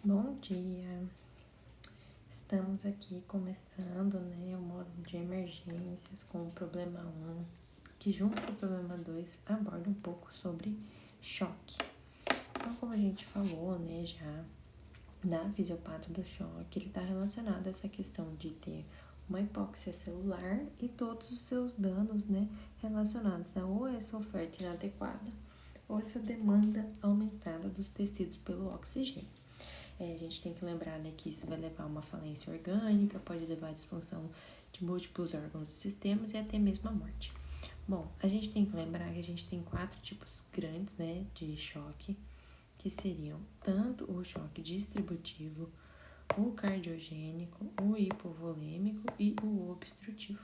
Bom dia! Estamos aqui começando, o modo de emergências com o problema 1, que junto com o problema 2 aborda um pouco sobre choque. Então, como a gente falou, já na fisiopata do choque, ele está relacionado a essa questão de ter uma hipóxia celular e todos os seus danos, relacionados a ou essa oferta inadequada ou essa demanda aumentada dos tecidos pelo oxigênio. A gente tem que lembrar, que isso vai levar a uma falência orgânica, pode levar à disfunção de múltiplos órgãos e sistemas e até mesmo à morte. Bom, a gente tem que lembrar que a gente tem 4 tipos grandes, de choque, que seriam tanto o choque distributivo, o cardiogênico, o hipovolêmico e o obstrutivo.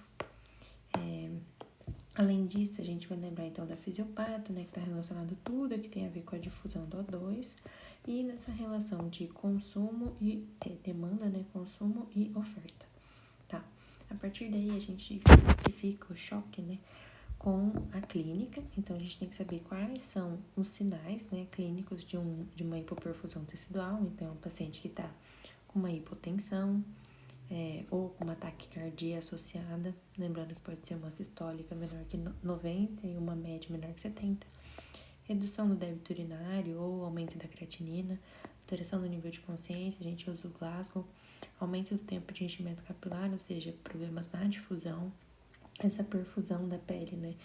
Além disso, a gente vai lembrar então da fisiopata, que está relacionado tudo que tem a ver com a difusão do O2 e nessa relação de consumo e demanda, consumo e oferta, tá? A partir daí a gente classifica o choque, com a clínica, então a gente tem que saber quais são os sinais, clínicos de uma hipoperfusão tecidual, então um paciente que está com uma hipotensão, ou com uma taquicardia associada, lembrando que pode ser uma sistólica menor que 90 e uma média menor que 70, redução do débito urinário ou aumento da creatinina, alteração do nível de consciência, a gente usa o Glasgow, aumento do tempo de enchimento capilar, ou seja, problemas na difusão, essa perfusão da pele,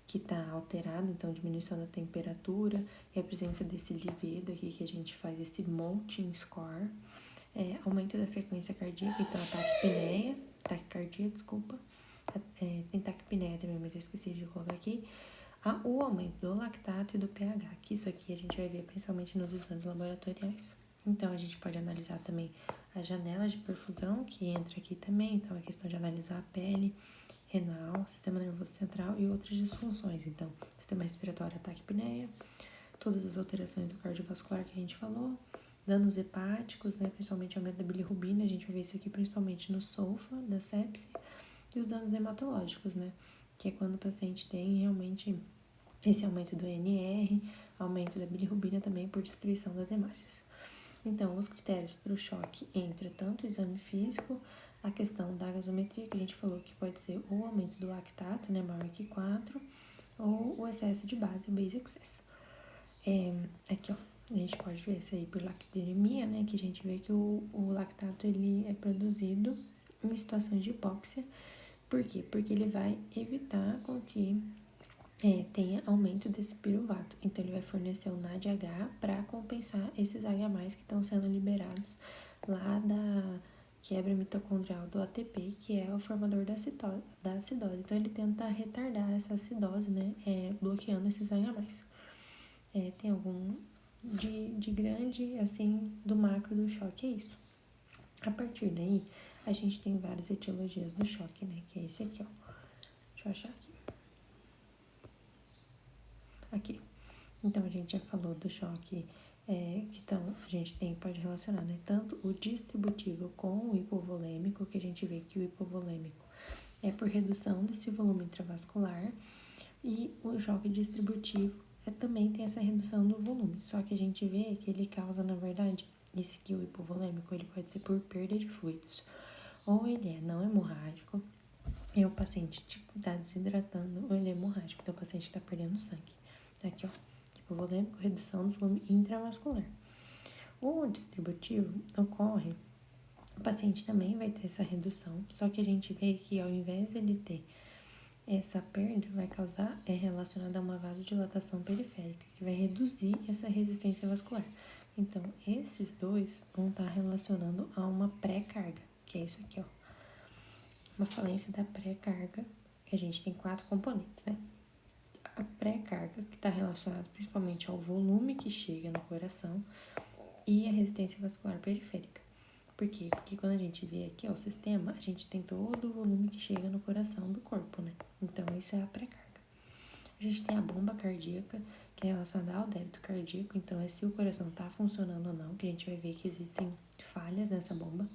que está alterada, então diminuição da temperatura e a presença desse livedo aqui que a gente faz esse molting score, aumento da frequência cardíaca, então taquicardia, tem taquipneia também, mas eu esqueci de colocar aqui, o aumento do lactato e do pH, que isso aqui a gente vai ver principalmente nos exames laboratoriais. Então, a gente pode analisar também as janelas de perfusão, que entra aqui também, então a questão de analisar a pele, renal, sistema nervoso central e outras disfunções, então, sistema respiratório, taquipneia, todas as alterações do cardiovascular que a gente falou, danos hepáticos, principalmente aumento da bilirrubina, a gente vai ver isso aqui principalmente no SOFA, da sepse, e os danos hematológicos, que é quando o paciente tem realmente esse aumento do NR, aumento da bilirrubina também por destruição das hemácias. Então, os critérios para o choque entra tanto o exame físico, a questão da gasometria, que a gente falou que pode ser o aumento do lactato, maior que 4, ou o excesso de base, o base excess. Aqui, a gente pode ver isso aí por lactidemia, que a gente vê que o lactato ele é produzido em situações de hipóxia. Por quê? Porque ele vai evitar com que tenha aumento desse piruvato. Então, ele vai fornecer o NADH para compensar esses H+, que estão sendo liberados lá da quebra mitocondrial do ATP, que é o formador da acidose. Então, ele tenta retardar essa acidose, bloqueando esses H+. Tem algum de grande, assim, do macro do choque, é isso. A partir daí, a gente tem várias etiologias do choque, que é esse aqui, ó. Deixa eu achar aqui. Aqui. Então, a gente já falou do choque, a gente pode relacionar, tanto o distributivo com o hipovolêmico, que a gente vê que o hipovolêmico é por redução desse volume intravascular, e o choque distributivo também tem essa redução do volume, só que a gente vê que ele causa, na verdade, esse aqui, o hipovolêmico, ele pode ser por perda de fluidos, ou ele não hemorrágico, e o paciente tá desidratando, ou ele é hemorrágico, então o paciente tá perdendo sangue. Aqui, ó, hipovolêmico, redução do volume intravascular. O distributivo ocorre, o paciente também vai ter essa redução, só que a gente vê que ao invés de ele ter essa perda, vai causar, relacionada a uma vasodilatação periférica, que vai reduzir essa resistência vascular. Então, esses dois vão estar relacionando a uma pré-carga, que é isso aqui, ó. Uma falência da pré-carga, que a gente tem 4 componentes, A pré-carga, que está relacionada principalmente ao volume que chega no coração e a resistência vascular periférica. Por quê? Porque quando a gente vê aqui, ó, o sistema, a gente tem todo o volume que chega no coração do corpo, Então, isso é a pré-carga. A gente tem a bomba cardíaca, que é relacionada ao débito cardíaco, então é se o coração está funcionando ou não, que a gente vai ver que existem falhas nessa bomba.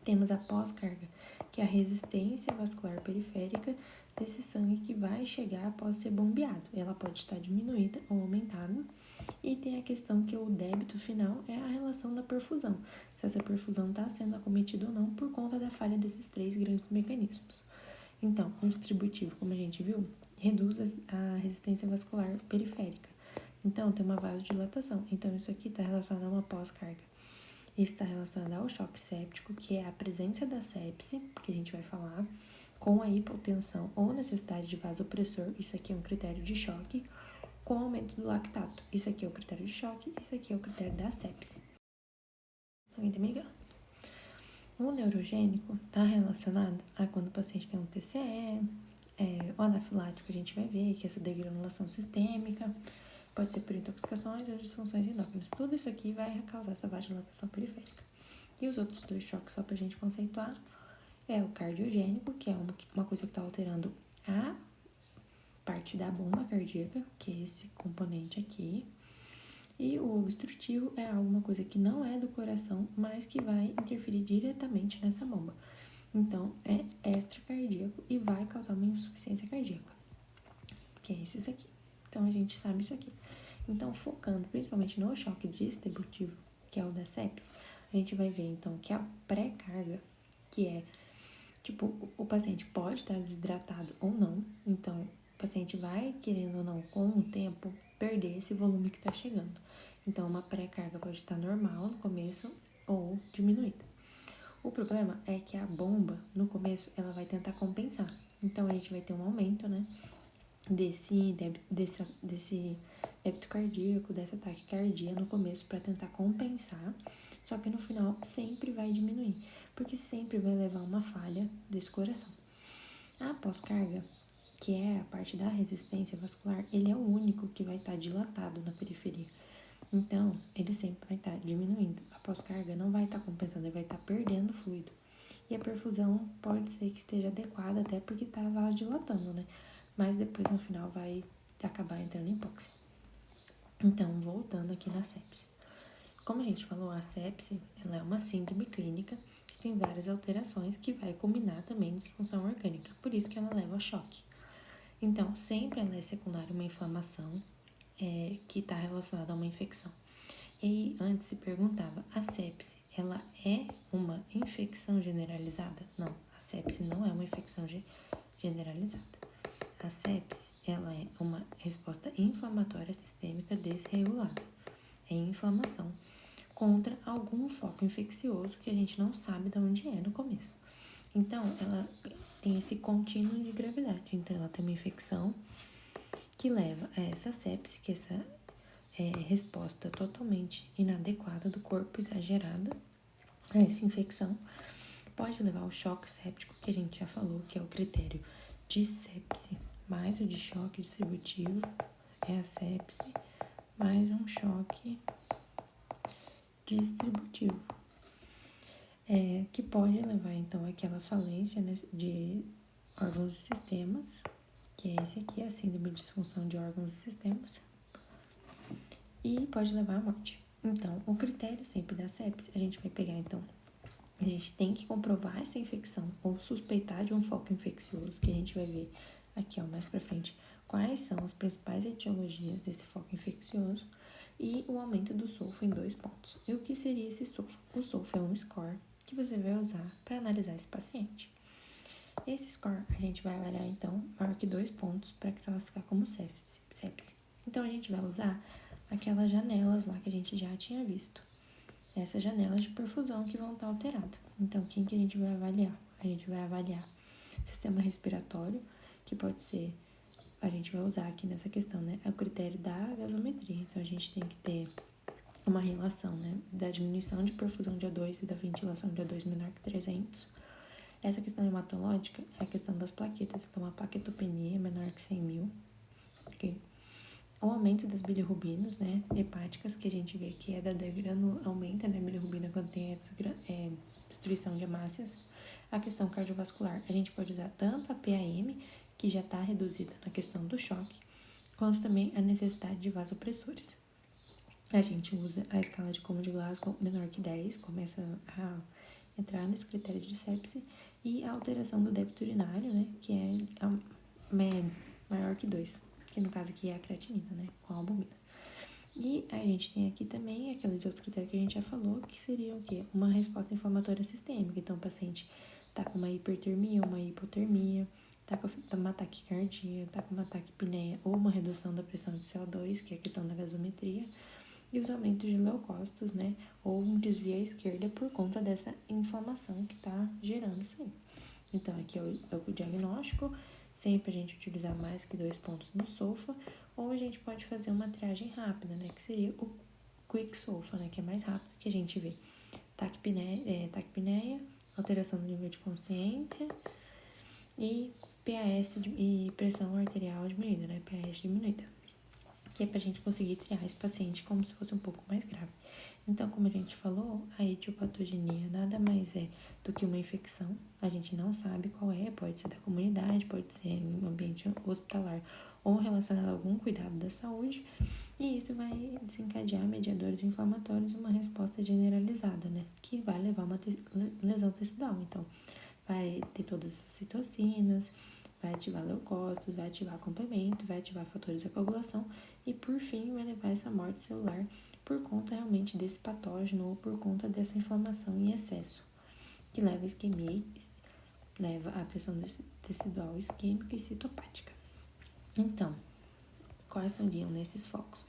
Temos a pós-carga, que é a resistência vascular periférica desse sangue que vai chegar após ser bombeado. Ela pode estar diminuída ou aumentada. E tem a questão que o débito final é a relação da perfusão, se essa perfusão está sendo acometida ou não por conta da falha desses 3 grandes mecanismos. Então, o distributivo, como a gente viu, reduz a resistência vascular periférica. Então, tem uma vasodilatação. Então, isso aqui está relacionado a uma pós-carga. Isso está relacionado ao choque séptico, que é a presença da sepse, que a gente vai falar, com a hipotensão ou necessidade de vasopressor. Isso aqui é um critério de choque, com o aumento do lactato. Isso aqui é o critério de choque, isso aqui é o critério da sepse. Alguém tá me ligando? O neurogênico está relacionado a quando o paciente tem um TCE, o anafilático a gente vai ver que essa degranulação sistêmica pode ser por intoxicações ou disfunções endócrinas. Tudo isso aqui vai causar essa vasodilatação periférica. E os outros 2 choques, só para a gente conceituar, é o cardiogênico, que é uma coisa que está alterando a parte da bomba cardíaca, que é esse componente aqui. E o obstrutivo é alguma coisa que não é do coração, mas que vai interferir diretamente nessa bomba. Então, é extracardíaco e vai causar uma insuficiência cardíaca, que é esse aqui. Então, a gente sabe isso aqui. Então, focando principalmente no choque distributivo, que é o da sepse, a gente vai ver, então, que a pré-carga, que é, tipo, o paciente pode estar desidratado ou não. Então, o paciente vai, querendo ou não, com o tempo, perder esse volume que está chegando. Então, uma pré-carga pode estar normal no começo ou diminuída. O problema é que a bomba, no começo, ela vai tentar compensar. Então, a gente vai ter um aumento, né, desse débito cardíaco, dessa taquicardia no começo para tentar compensar. Só que no final sempre vai diminuir, porque sempre vai levar uma falha desse coração. A pós-carga, que é a parte da resistência vascular, ele é o único que vai estar dilatado na periferia. Então, ele sempre vai estar diminuindo. A pós-carga não vai estar compensando, ele vai estar perdendo fluido. E a perfusão pode ser que esteja adequada, até porque está vasodilatando, né? Mas depois, no final, vai acabar entrando em hipóxia. Então, voltando aqui na sepse. Como a gente falou, a sepse, ela é uma síndrome clínica que tem várias alterações que vai culminar também em disfunção orgânica. Por isso que ela leva a choque. Então, sempre ela é secundária a uma inflamação que está relacionada a uma infecção. E aí, antes se perguntava, a sepse, ela é uma infecção generalizada? Não, a sepse não é uma infecção generalizada. A sepse, ela é uma resposta inflamatória sistêmica desregulada. É inflamação contra algum foco infeccioso que a gente não sabe de onde é no começo. Então, ela tem esse contínuo de gravidade. Então, ela tem uma infecção que leva a essa sepse, que essa resposta totalmente inadequada do corpo, exagerada a essa infecção, pode levar ao choque séptico, que a gente já falou, que é o critério de sepse mais o de choque distributivo, é a sepse mais um choque distributivo, que pode levar então àquela falência, né, de órgãos e sistemas, que é esse aqui, a síndrome de disfunção de órgãos e sistemas, e pode levar à morte. Então, o critério sempre da sepse, a gente vai pegar, então, a gente tem que comprovar essa infecção ou suspeitar de um foco infeccioso, que a gente vai ver aqui, ó, mais pra frente, quais são as principais etiologias desse foco infeccioso e o aumento do sulfo em 2 pontos. E o que seria esse sulfo? O sulfo é um score que você vai usar para analisar esse paciente. Esse score a gente vai avaliar, então, maior que 2 pontos para classificar como sepse. Então, a gente vai usar aquelas janelas lá que a gente já tinha visto. Essas janelas de perfusão que vão estar alteradas. Então, quem que a gente vai avaliar? A gente vai avaliar sistema respiratório, que pode ser, a gente vai usar aqui nessa questão, né? É o critério da gasometria. Então, a gente tem que ter uma relação, né? Da diminuição de perfusão de O2 e da ventilação de O2 menor que 300. Essa questão hematológica é a questão das plaquetas. Então, a plaquetopenia é menor que 100.000. Okay? O aumento das bilirrubinas, né, hepáticas, que a gente vê que é da aumenta, né, a bilirrubina quando tem destruição de hemácias. A questão cardiovascular, a gente pode usar tanto a PAM, que já está reduzida na questão do choque, quanto também a necessidade de vasopressores. A gente usa a escala de Como de Glasgow menor que 10, começa a entrar nesse critério de sepse, e a alteração do débito urinário, né, que é maior que 2. Que no caso aqui é a creatinina, né, com a albumina. E a gente tem aqui também aqueles outros critérios que a gente já falou, que seriam o quê? Uma resposta inflamatória sistêmica. Então, o paciente tá com uma hipertermia, uma hipotermia, tá com uma taquicardia, tá com uma taquipneia ou uma redução da pressão de CO2, que é a questão da gasometria, e os aumentos de leucócitos, né? Ou um desvio à esquerda por conta dessa inflamação que tá gerando isso aí. Então, aqui é o diagnóstico. Sempre a gente utilizar mais que 2 pontos no SOFA, ou a gente pode fazer uma triagem rápida, né? Que seria o Quick SOFA, né? Que é mais rápido, que a gente vê taquipneia, alteração do nível de consciência e PAS e pressão arterial diminuída, né? PAS diminuída. Que é pra gente conseguir triar esse paciente como se fosse um pouco mais grave. Então, como a gente falou, a etiopatogenia nada mais é do que uma infecção. A gente não sabe qual é, pode ser da comunidade, pode ser em um ambiente hospitalar ou relacionado a algum cuidado da saúde. E isso vai desencadear mediadores inflamatórios e uma resposta generalizada, né? Que vai levar a uma lesão tecidual. Então, vai ter todas essas citocinas, vai ativar leucócitos, vai ativar complemento, vai ativar fatores da coagulação e, por fim, vai levar essa morte celular por conta realmente desse patógeno ou por conta dessa inflamação em excesso, que leva a isquemia, leva a pressão tecidual isquêmica e citopática. Então, quais seriam nesses focos?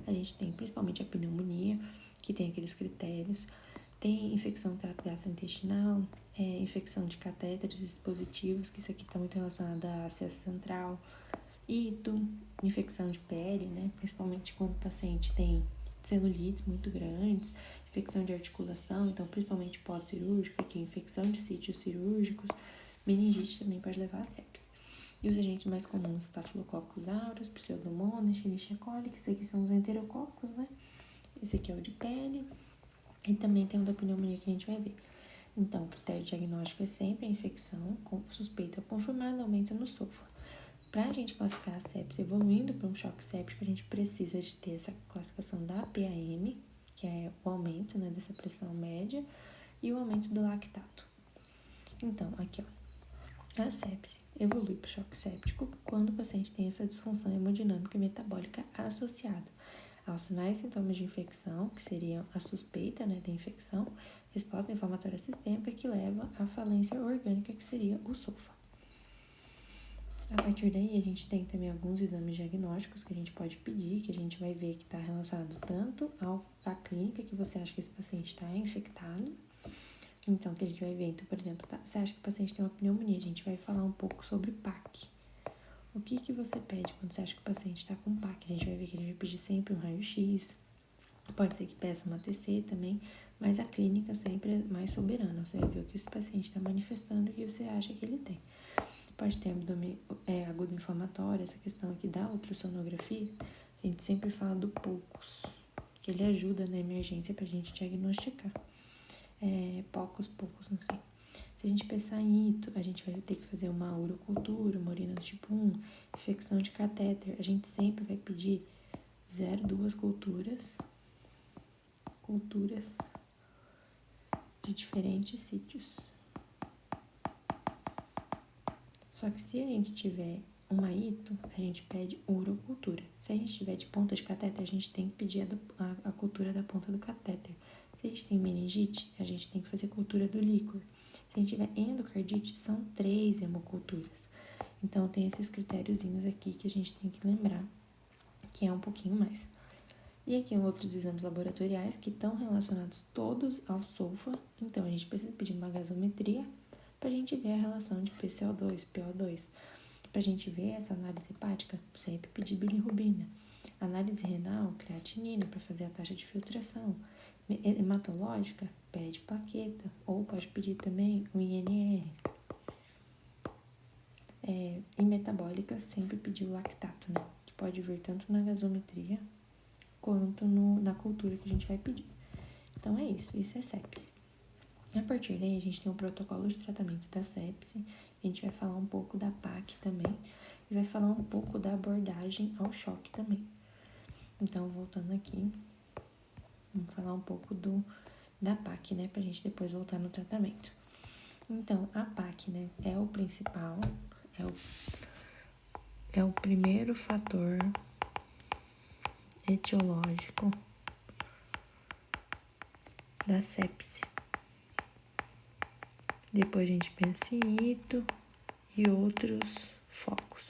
A gente tem principalmente a pneumonia, que tem aqueles critérios, tem infecção do trato gastrointestinal, infecção de catéteres dispositivos, que isso aqui está muito relacionado a acesso central, ito, infecção de pele, né? Principalmente quando o paciente tem celulites muito grandes, infecção de articulação, então principalmente pós-cirúrgica, que é infecção de sítios cirúrgicos, meningite também pode levar a sepsis. E os agentes mais comuns, Staphylococcus aureus, Pseudomonas, Escherichia coli, que esses aqui são os enterococos, né? Esse aqui é o de pele. E também tem o da pneumonia que a gente vai ver. Então, o critério diagnóstico é sempre a infecção, com suspeita confirmada, aumento no SOFA. Para a gente classificar a sepsis evoluindo para um choque séptico, a gente precisa de ter essa classificação da PAM, que é o aumento, né, dessa pressão média, e o aumento do lactato. Então, aqui, ó, a sepse evolui para o choque séptico quando o paciente tem essa disfunção hemodinâmica e metabólica associada aos sinais e sintomas de infecção, que seriam a suspeita, né, da infecção, resposta inflamatória sistêmica, que leva à falência orgânica, que seria o SOFA. A partir daí, a gente tem também alguns exames diagnósticos que a gente pode pedir, que a gente vai ver que está relacionado tanto à clínica que você acha que esse paciente está infectado. Então, que a gente vai ver, então, por exemplo, você acha que o paciente tem uma pneumonia, a gente vai falar um pouco sobre PAC. O que você pede quando você acha que o paciente está com PAC? A gente vai ver que ele vai pedir sempre um raio-x, pode ser que peça uma TC também, mas a clínica sempre é mais soberana. Você vai ver o que esse paciente está manifestando e o que você acha que ele tem. Pode ter abdômen agudo inflamatório, essa questão aqui da ultrassonografia, a gente sempre fala do POCUS, que ele ajuda na emergência pra gente diagnosticar. Poucos, não sei. Se a gente pensar em ito, a gente vai ter que fazer uma urocultura, uma urina do tipo 1, infecção de catéter, a gente sempre vai pedir 0,2 culturas de diferentes sítios. Só que se a gente tiver uma ito, a gente pede urocultura. Se a gente tiver de ponta de catéter, a gente tem que pedir a cultura da ponta do catéter. Se a gente tem meningite, a gente tem que fazer cultura do líquor. Se a gente tiver endocardite, são 3 hemoculturas. Então, tem esses critériozinhos aqui que a gente tem que lembrar, que é um pouquinho mais. E aqui outros exames laboratoriais que estão relacionados todos ao SOFA. Então, a gente precisa pedir uma gasometria para a gente ver a relação de PCO2, PO2. Para a gente ver essa análise hepática, sempre pedir bilirrubina. Análise renal, creatinina, para fazer a taxa de filtração. Hematológica, pede plaqueta, ou pode pedir também o INR. E metabólica, sempre pedir o lactato, né? Que pode vir tanto na gasometria quanto na cultura que a gente vai pedir. Então, é isso é sepse. A partir daí, a gente tem um protocolo de tratamento da sepse, a gente vai falar um pouco da PAC também, e vai falar um pouco da abordagem ao choque também. Então, voltando aqui, vamos falar um pouco da PAC, né, pra gente depois voltar no tratamento. Então, a PAC, né, é o principal, é o primeiro fator etiológico da sepse. Depois a gente pensa em ito e outros focos.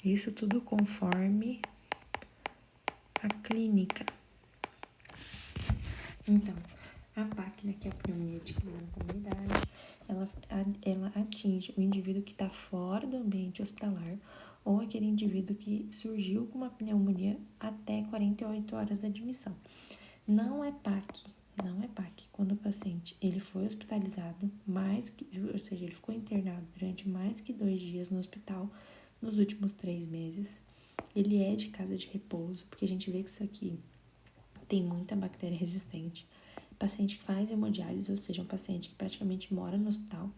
Isso tudo conforme a clínica. Então, a PAC, que é a pneumonia adquirida na comunidade, ela atinge o indivíduo que está fora do ambiente hospitalar ou aquele indivíduo que surgiu com uma pneumonia até 48 horas da admissão. Não é PAC quando o paciente ele foi hospitalizado ou seja, ele ficou internado durante mais que 2 dias no hospital nos últimos 3 meses. Ele é de casa de repouso, porque a gente vê que isso aqui tem muita bactéria resistente. Paciente que faz hemodiálise, ou seja, um paciente que praticamente mora no hospital.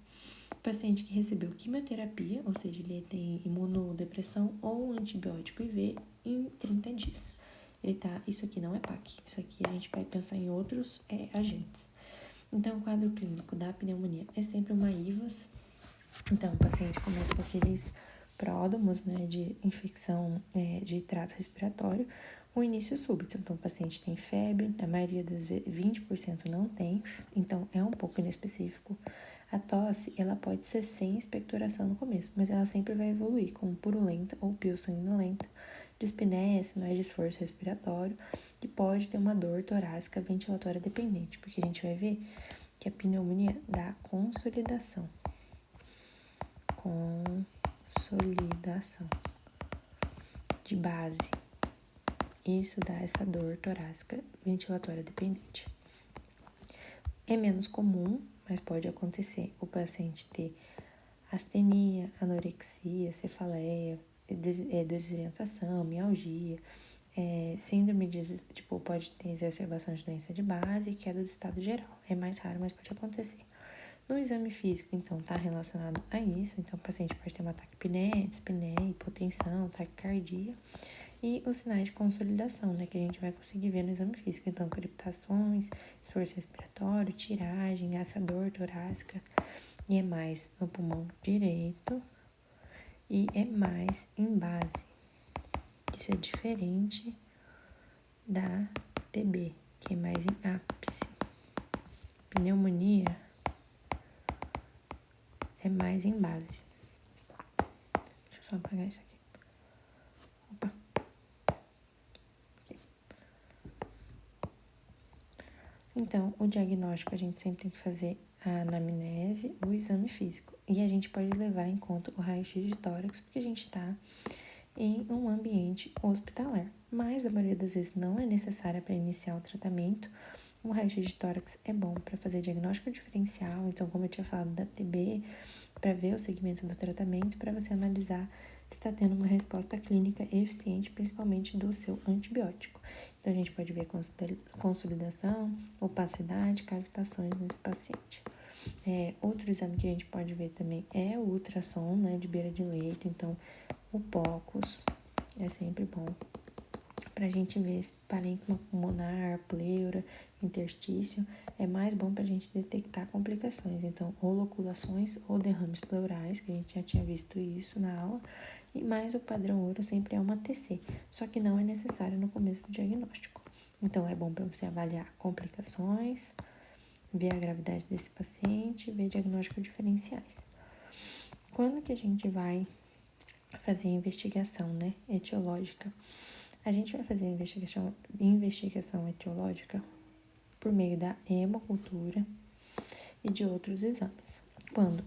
Paciente que recebeu quimioterapia, ou seja, ele tem imunodepressão ou antibiótico IV em 30 dias. Isso aqui não é PAC, isso aqui a gente vai pensar em outros agentes. Então, o quadro clínico da pneumonia é sempre uma IVAS. Então, o paciente começa com aqueles pródromos, de infecção de trato respiratório, o início súbito. Então, o paciente tem febre, na maioria das vezes 20% não tem, então é um pouco inespecífico. A tosse, ela pode ser sem expectoração no começo, mas ela sempre vai evoluir como purulenta ou pio-sanguinolenta, dispneia, sinais de esforço respiratório, e pode ter uma dor torácica ventilatória dependente, porque a gente vai ver que a pneumonia dá consolidação de base. Isso dá essa dor torácica ventilatória dependente. É menos comum, mas pode acontecer o paciente ter astenia, anorexia, cefaleia, desorientação, mialgia, síndrome pode ter exacerbação de doença de base e queda do estado geral. É mais raro, mas pode acontecer. No exame físico, então, está relacionado a isso. Então, o paciente pode ter uma taquipneia, dispneia, hipotensão, taquicardia. E os sinais de consolidação, que a gente vai conseguir ver no exame físico. Então, crepitações, esforço respiratório, tiragem, essa dor torácica. E é mais no pulmão direito e é mais em base. Isso é diferente da TB, que é mais em ápice. Pneumonia é mais em base. Deixa eu só apagar isso aqui. Opa. Aqui. Então, o diagnóstico a gente sempre tem que fazer a anamnese, o exame físico. E a gente pode levar em conta o raio-x de tórax, porque a gente está em um ambiente hospitalar. Mas a maioria das vezes não é necessária para iniciar o tratamento. O raio-x de tórax é bom para fazer diagnóstico diferencial, então, como eu tinha falado da TB, para ver o segmento do tratamento, para você analisar se está tendo uma resposta clínica eficiente, principalmente do seu antibiótico. Então, a gente pode ver consolidação, opacidade, cavitações nesse paciente. Outro exame que a gente pode ver também é o ultrassom, de beira de leito. Então, o POCUS é sempre bom para a gente ver esse parênquima pulmonar, pleura, interstício. É mais bom para a gente detectar complicações. Então, ou loculações ou derrames pleurais, que a gente já tinha visto isso na aula. E mais o padrão ouro sempre é uma TC, só que não é necessário no começo do diagnóstico. Então, é bom para você avaliar complicações, ver a gravidade desse paciente, ver diagnóstico diferenciais. Quando que a gente vai fazer a investigação, etiológica? A gente vai fazer a investigação etiológica por meio da hemocultura e de outros exames.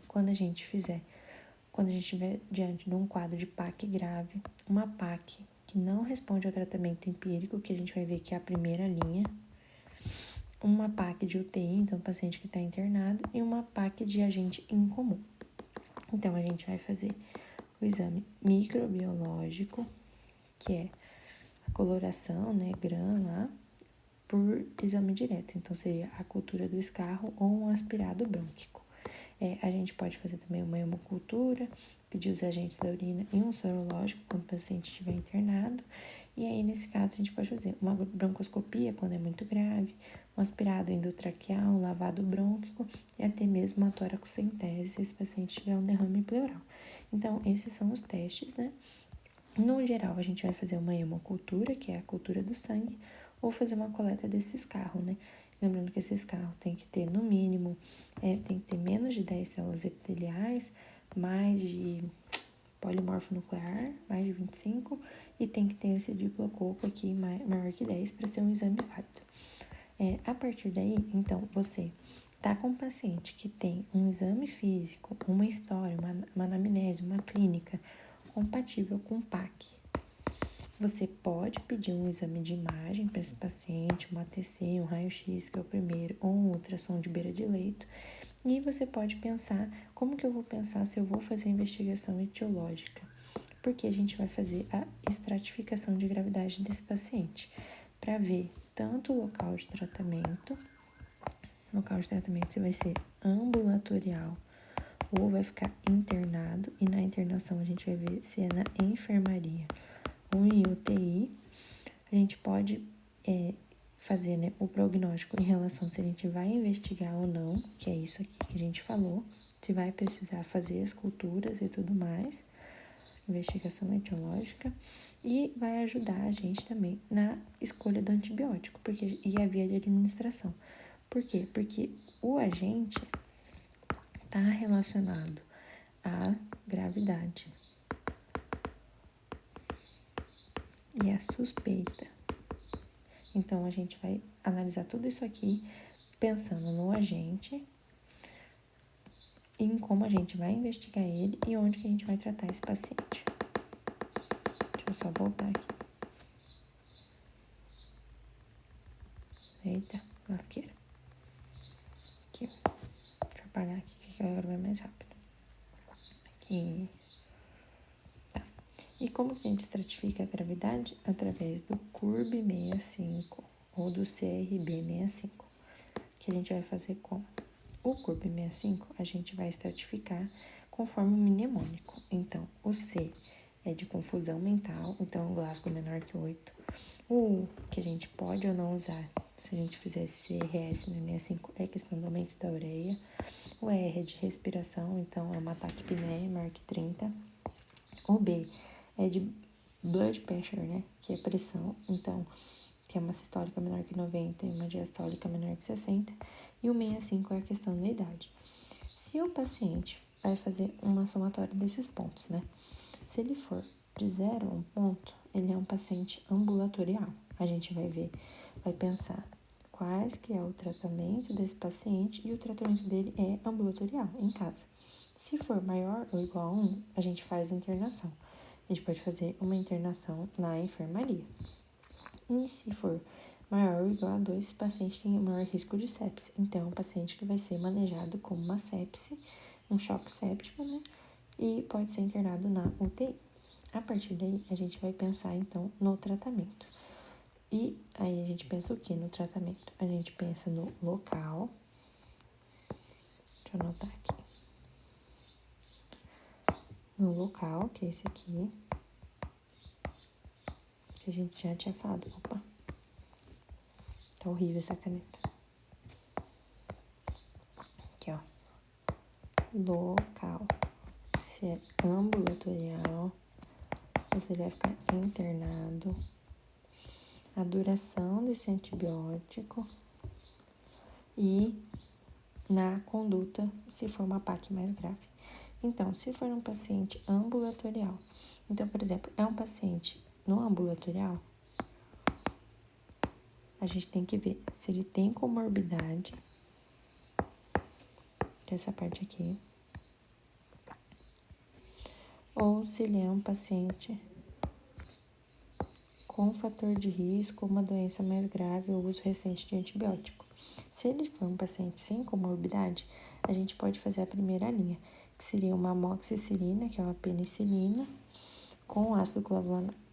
Quando a gente estiver diante de um quadro de PAC grave, uma PAC que não responde ao tratamento empírico, que a gente vai ver que é a primeira linha, uma PAC de UTI, então paciente que está internado, e uma PAC de agente incomum. Então, a gente vai fazer o exame microbiológico, que é a coloração, GRAM lá, por exame direto. Então, seria a cultura do escarro ou um aspirado brônquico. A gente pode fazer também uma hemocultura, pedir os agentes da urina e um sorológico quando o paciente estiver internado. E aí, nesse caso, a gente pode fazer uma broncoscopia quando é muito grave, um aspirado endotraqueal, um lavado brônquico e até mesmo uma toracocentese se esse paciente tiver um derrame pleural. Então, esses são os testes, No geral, a gente vai fazer uma hemocultura, que é a cultura do sangue, ou fazer uma coleta desses carros, né? Lembrando que esses carros tem que ter, no mínimo, tem que ter menos de 10 células epiteliais, mais de polimorfo nuclear, mais de 25, e tem que ter esse diplococo aqui maior que 10 para ser um exame válido. A partir daí, então, você tá com um paciente que tem um exame físico, uma história, uma anamnese, uma clínica compatível com o PAC. Você pode pedir um exame de imagem para esse paciente, um ATC, um raio-x, que é o primeiro, ou um ultrassom de beira de leito. E você pode pensar, como que eu vou pensar se eu vou fazer a investigação etiológica? Porque a gente vai fazer a estratificação de gravidade desse paciente, para ver tanto o local de tratamento se vai ser ambulatorial ou vai ficar internado, e na internação a gente vai ver se é na enfermaria ou em UTI. A gente pode fazer, né, o prognóstico em relação se a gente vai investigar ou não, que é isso aqui que a gente falou, se vai precisar fazer as culturas e tudo mais, investigação etiológica, e vai ajudar a gente também na escolha do antibiótico e a via de administração. Por quê? Porque o agente está relacionado à gravidade e à suspeita. Então, a gente vai analisar tudo isso aqui pensando no agente, em como a gente vai investigar ele e onde que a gente vai tratar esse paciente. Deixa eu só voltar aqui. Eita, lasqueira. Aqui. Deixa eu apagar aqui, que agora vai mais rápido. Aqui. Tá. E como que a gente estratifica a gravidade? Através do CURB-65 ou do CRB-65, que a gente vai fazer com o CURB-65, a gente vai estratificar conforme o mnemônico. Então, o C é de confusão mental, então o Glasgow menor que 8. O U, que a gente pode ou não usar, se a gente fizer CRS no 65, é questão do aumento da ureia. O R é de respiração, então é uma taquipneia maior que 30. O B é de blood pressure, né, que é pressão, então que é uma sistólica menor que 90 e uma diastólica menor que 60. E o 65 é a questão da idade. Se o paciente vai fazer uma somatória desses pontos, né? Se ele for de 0 a 1 ponto, ele é um paciente ambulatorial. A gente vai pensar quais que é o tratamento desse paciente e o tratamento dele é ambulatorial, em casa. Se for maior ou igual a 1, a gente faz internação. A gente pode fazer uma internação na enfermaria. E se for maior ou igual a 2, esse paciente tem maior risco de sepse. Então, é um paciente que vai ser manejado como uma sepse, um choque séptico, né? E pode ser internado na UTI. A partir daí, a gente vai pensar, então, no tratamento. E aí, a gente pensa o que no tratamento? A gente pensa no local. Deixa eu anotar aqui. No local, que é esse aqui. Que a gente já tinha falado. Opa. Tá horrível essa caneta. Aqui, ó. Local. Se é ambulatorial, você vai ficar internado. A duração desse antibiótico e na conduta, se for uma PAC mais grave. Então, se for um paciente ambulatorial, então, por exemplo, é um paciente no ambulatorial, a gente tem que ver se ele tem comorbidade, que é essa parte aqui, ou se ele é um paciente com fator de risco, uma doença mais grave ou uso recente de antibiótico. Se ele for um paciente sem comorbidade, a gente pode fazer a primeira linha, que seria uma amoxicilina, que é uma penicilina, com ácido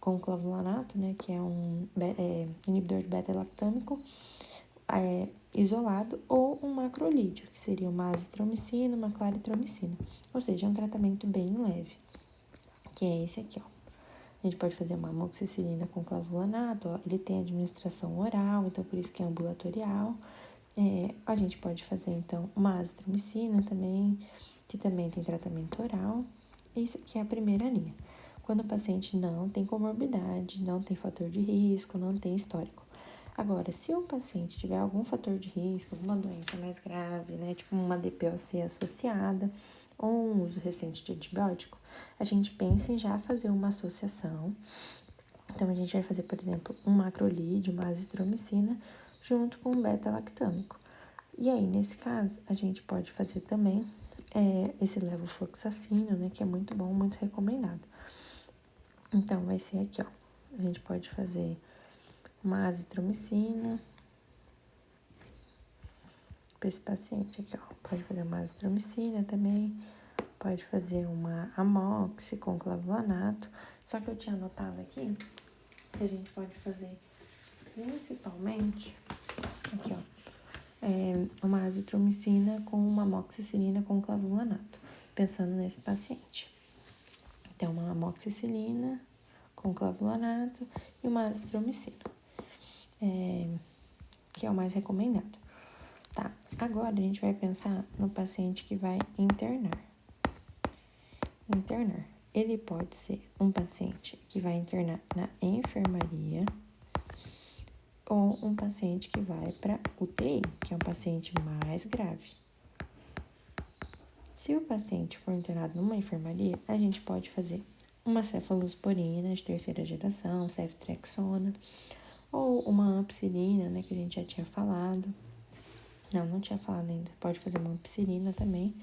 clavulanato, né, que é um inibidor de beta-lactâmico, isolado, ou um macrolídeo, que seria uma azitromicina, uma claritromicina. Ou seja, é um tratamento bem leve, que é esse aqui, ó. A gente pode fazer uma amoxicilina com clavulanato, ó, ele tem administração oral, então por isso que é ambulatorial. A gente pode fazer, então, uma azitromicina também, que também tem tratamento oral. Isso aqui é a primeira linha. quando o paciente não tem comorbidade, não tem fator de risco, não tem histórico. Agora, se o paciente tiver algum fator de risco, alguma doença mais grave, né, tipo uma DPOC associada, ou um uso recente de antibiótico, a gente pensa em já fazer uma associação. Então, a gente vai fazer, por exemplo, um macrolide, uma azitromicina, junto com um beta-lactâmico. E aí, nesse caso, a gente pode fazer também esse levofloxacino, né, que é muito bom, muito recomendado. Então, vai ser aqui, ó. A gente pode fazer uma azitromicina para esse paciente aqui, ó. Pode fazer uma azitromicina também, pode fazer uma amoxi com clavulanato. Só que eu tinha anotado aqui que a gente pode fazer principalmente, aqui, ó, uma azitromicina com uma amoxicilina com clavulanato, pensando nesse paciente. Então, uma amoxicilina com clavulanato e uma azitromicina, que é o mais recomendado. Tá, agora a gente vai pensar no paciente que vai internar. Ele pode ser um paciente que vai internar na enfermaria ou um paciente que vai para UTI, que é um paciente mais grave. Se o paciente for internado numa enfermaria, a gente pode fazer uma cefalosporina de terceira geração, ceftriaxona, ou uma ampicilina, né, que a gente já tinha falado. Não tinha falado ainda. Pode fazer uma ampicilina também.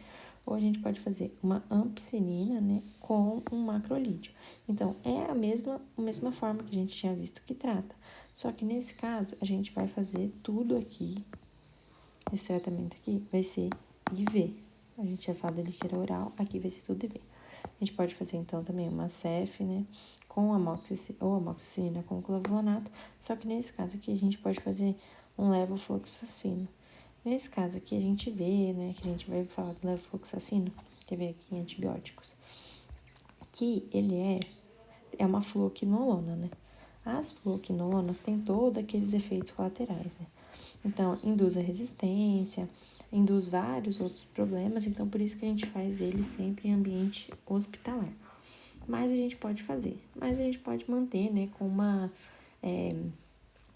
Ou a gente pode fazer uma ampicilina, né, com um macrolídeo. Então, é a mesma forma que a gente tinha visto que trata. Só que nesse caso, a gente vai fazer tudo aqui. Esse tratamento aqui vai ser IV. A gente tinha falado ali que era oral, aqui vai ser tudo IV. A gente pode fazer, então, também uma CEF, né, com amoxicilina com clavulanato. Só que nesse caso aqui, a gente pode fazer um levofloxacino. Nesse caso aqui, a gente vê, né, que a gente vai falar do levofloxacino, que vem aqui em antibióticos, que ele é uma fluoquinolona, né? As fluoquinolonas têm todos aqueles efeitos colaterais, né? Então, induz a resistência, induz vários outros problemas, então por isso que a gente faz ele sempre em ambiente hospitalar. Mas a gente pode manter, né, com uma...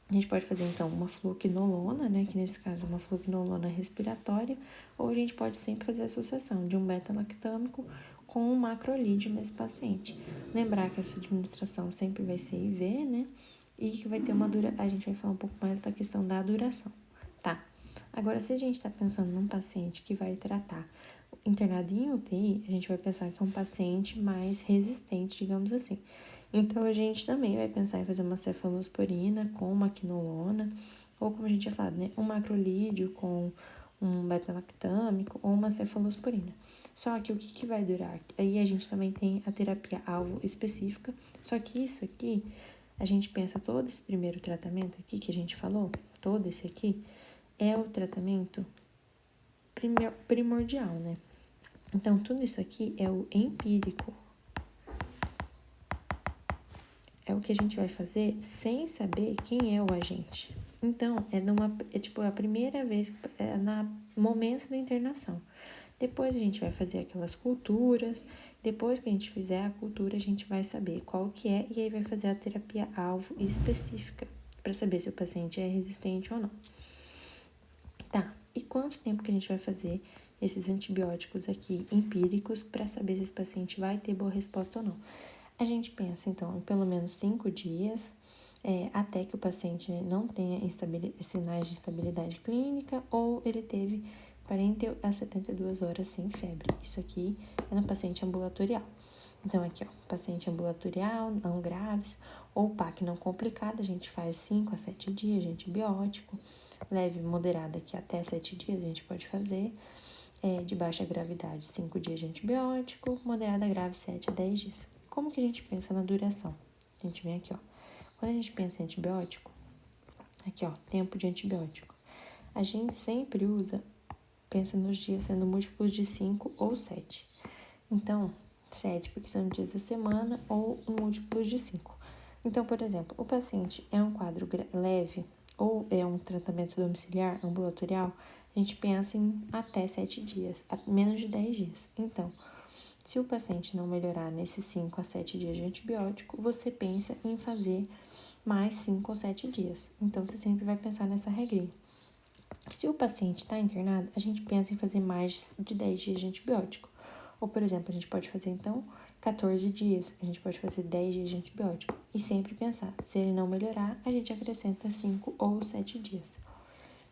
a gente pode fazer, então, uma fluoquinolona, né, que nesse caso é uma fluoquinolona respiratória, ou a gente pode sempre fazer a associação de um beta-lactâmico com um macrolídeo nesse paciente. Lembrar que essa administração sempre vai ser IV, né, e que vai ter a gente vai falar um pouco mais da questão da duração, tá? Agora, se a gente tá pensando num paciente que vai tratar internado em UTI, a gente vai pensar que é um paciente mais resistente, digamos assim. Então, a gente também vai pensar em fazer uma cefalosporina com uma quinolona, ou como a gente já falado, né, um macrolídeo com um beta-lactâmico ou uma cefalosporina. Só que o que vai durar? Aí a gente também tem a terapia-alvo específica, só que isso aqui, a gente pensa todo esse primeiro tratamento aqui que a gente falou, todo esse aqui, é o tratamento primordial, né? Então, tudo isso aqui é o empírico. É o que a gente vai fazer sem saber quem é o agente. Então, tipo a primeira vez, no momento da internação. Depois a gente vai fazer aquelas culturas. Depois que a gente fizer a cultura, a gente vai saber qual que é e aí vai fazer a terapia-alvo específica para saber se o paciente é resistente ou não. Tá, e quanto tempo que a gente vai fazer esses antibióticos aqui empíricos para saber se esse paciente vai ter boa resposta ou não? A gente pensa, então, em pelo menos 5 dias, até que o paciente não tenha sinais de instabilidade clínica ou ele teve 40 a 72 horas sem febre. Isso aqui é no paciente ambulatorial. Então, aqui, ó, paciente ambulatorial, não graves, ou PAC não complicada, a gente faz 5 a 7 dias de antibiótico. Leve e moderada, que até 7 dias a gente pode fazer. De baixa gravidade, 5 dias de antibiótico. Moderada grave, 7 a 10 dias. Como que a gente pensa na duração? A gente vem aqui, ó. Quando a gente pensa em antibiótico, aqui, ó, tempo de antibiótico. A gente sempre pensa nos dias sendo múltiplos de 5 ou 7. Então, 7 porque são dias da semana ou múltiplos de 5. Então, por exemplo, o paciente é um quadro leve ou é um tratamento domiciliar, ambulatorial, a gente pensa em até 7 dias, menos de 10 dias. Então, Se o paciente não melhorar nesses 5 a 7 dias de antibiótico, você pensa em fazer mais 5 ou 7 dias. Então, você sempre vai pensar nessa regrinha. Se o paciente está internado, a gente pensa em fazer mais de 10 dias de antibiótico. Ou, por exemplo, a gente pode fazer, então, 14 dias. A gente pode fazer 10 dias de antibiótico. E sempre pensar, se ele não melhorar, a gente acrescenta 5 ou 7 dias.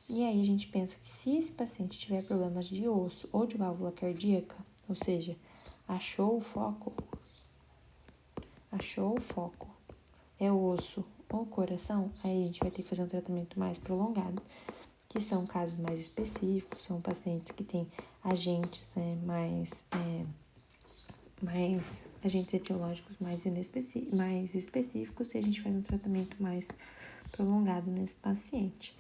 E aí, a gente pensa que se esse paciente tiver problemas de osso ou de válvula cardíaca, ou seja, achou o foco, é o osso ou o coração, aí a gente vai ter que fazer um tratamento mais prolongado, que são casos mais específicos, são pacientes que têm agentes, né, mais agentes etiológicos mais específicos, e a gente faz um tratamento mais prolongado nesse paciente.